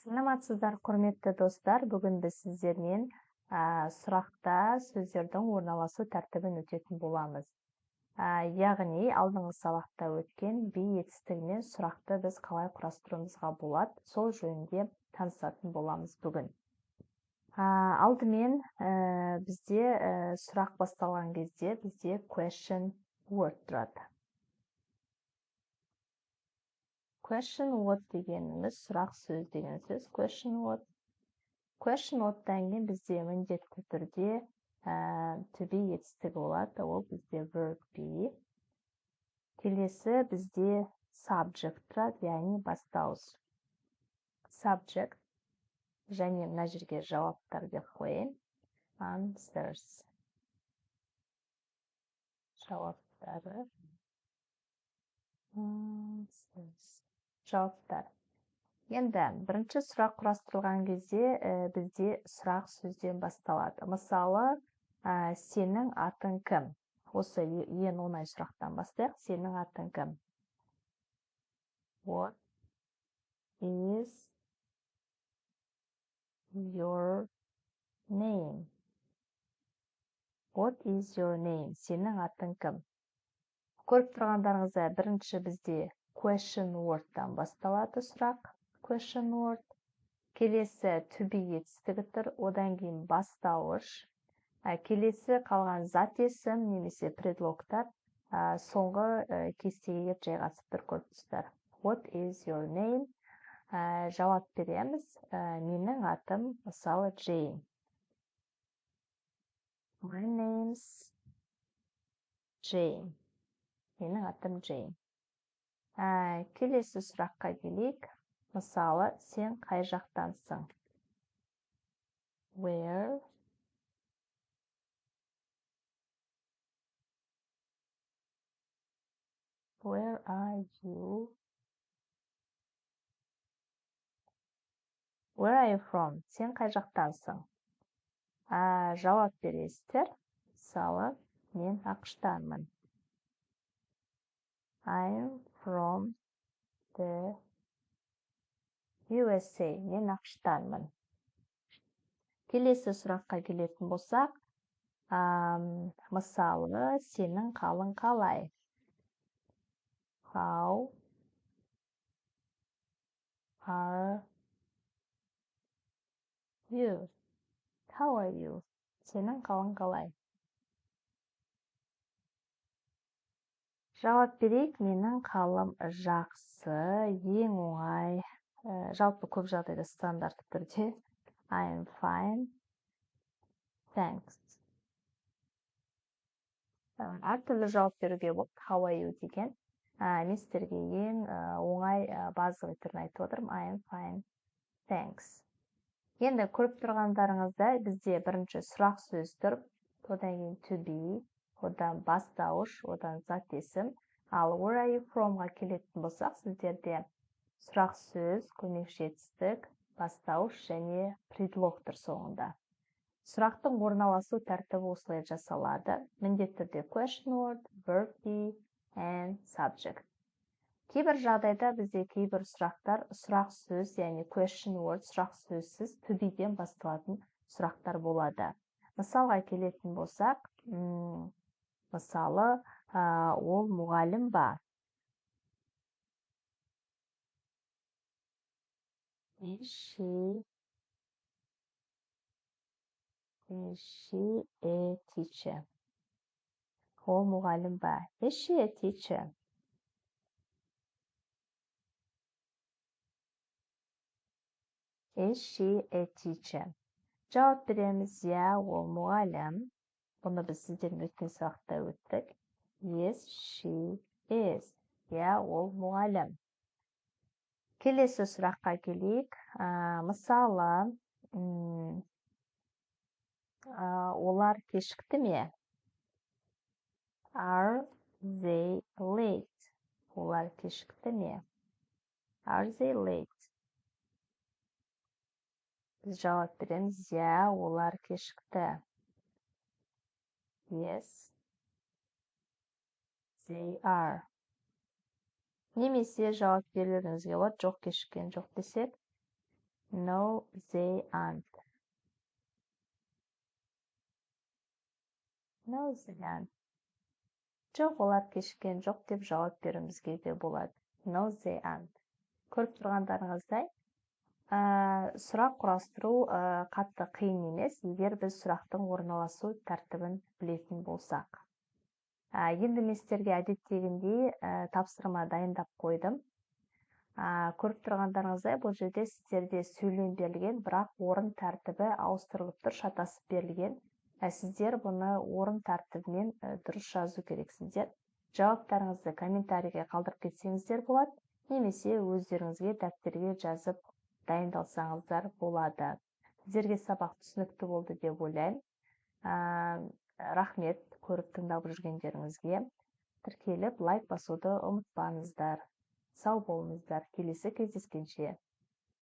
Саламатсыздар, құрметті достар. Бүгін біз сіздермен сұрақта сөздердің орналасу тәртібін өтетін боламыз. Яғни, алдыңғы сабақта өткен be етістігімен сұрақты біз қалай құрастыруымызға болады, сол жөнінде танысатын боламыз бүгін. Алдымен бізде сұрақ басталған кезде бізде question word тұрады. Question word дегеніміз сұрақ сөз деген сөз. Question word. Question word'тан кейін бізде міндетті түрде to be етістігі болады. Ол бізде verb be. Келесі бізде subject тұрады, яғни бастауыш. Subject. Және мына жерге жауаптар деп қояйын. Answers. Жауаптары. Answers. Жауаптар. Енді бірінші сұрақ құрастырылған кезде бізде сұрақ сөзден басталады. Мысалы, сенің атың кім? Осы ең оңай сұрақтан бастайық. Сенің атың кім? What is your name? What is your name? Сенің атың кім? Көріп тұрғандарыңызда бірінші бізде question word'тан басталады сұрақ. Question word. Келесі to be етістігі тұр, одан кейін бастауыш. Келесі қалған зат есім немесе предлогтар соңғы кестеге жайғасып тұр, көріп тұрсыздар. What is your name? Жауап береміз. Менің атым мысалы Jane. My name's Jane. Менің атым Jane. Келесі сұраққа келейік. Мысалы, сен қай жақтансың? Where are you? Where are you from? Сен қай жақтансың? Жауап бересіздер. Мысалы, мен ақштанмын. I'm from the USA. Мен ақштанмын. Келесі сұраққа келетін болсақ, мысалы, сенің қалың қалай? How are you? How are you? Сенің қалың қалай? Жауап берейік, менің қалым жақсы, ең оңай, жалпы көп жағдайда стандартты түрде. I'm fine. Thanks. Әртүрлі жауап беруге болады. How are you деген. Мен сіздерге ең оңай базовый түрін айтып отырмын. I'm fine. Thanks. Енді көріп тұрғандарыңызда бізде бірінші сұрақ сөз тұрып, одан кейін to be, одан бастауыш, одан зат есім. Ал where are you from-ға келетін болсақ, сіздерде сұрақ сөз, көмекші етістік, бастауыш және предлог тұр соңында. Сұрақтың орналасу тәртібі осылай жасалады. Міндетті түрде question word, verb be and subject. Кейбір жағдайда бізде кейбір сұрақтар сұрақ сөз, яғни question word, сұрақ сөзсіз to be-ден басталатын сұрақтар болады. Мысалға келетін болсақ, мысалы, ол мұғалім ба? Is she a teacher? Ол мұғалім ба? Is she a teacher? Is she a teacher? Жауап береміз, иә, ол мұғалім. Бұны біз сіздермен өткен сабақта өттік. Yes, she is. Иә, ол мұғалім. Келесі сұраққа келейік. Мысалы, олар кешікті ме? Are they late? Олар кешікті ме? Are they late? Біз жауап береміз, иә, олар кешікті. Yes, they are. Немесе жауап берулеріңізге болады, жоқ, кешіккен жоқ десек. No, they aren't. No, they aren't. Жоқ, олар кешіккен жоқ деп жауап беруімізге де болады. No, they aren't. Көріп тұрғандарыңыздай, сұрақ құрастыру қатты қиын емес, егер біз сұрақтың орналасу тәртібін білетін болсақ. Енді мен сіздерге әдеттегіндей тапсырма дайындап қойдым. Көріп тұрғандарыңыздай, бұл жерде сіздерде сөйлем берілген, бірақ орын тәртібі ауыстырылып тұр, шатасып берілген. Сіздер бұны орын тәртібімен дұрыс жазу керексіздер. Жауаптарыңызды комментарийге қалдырып кетсеңіздер болады, немесе өздеріңізге дәптерге жазып дайындалсаңыздар болады. Сіздерге сабақ түсінікті болды деп ойлаймын. Рахмет көріп тыңдап жүргендеріңізге. Тіркеліп лайк басуды ұмытпаңыздар. Сау болыңыздар. Келесі кездескенше.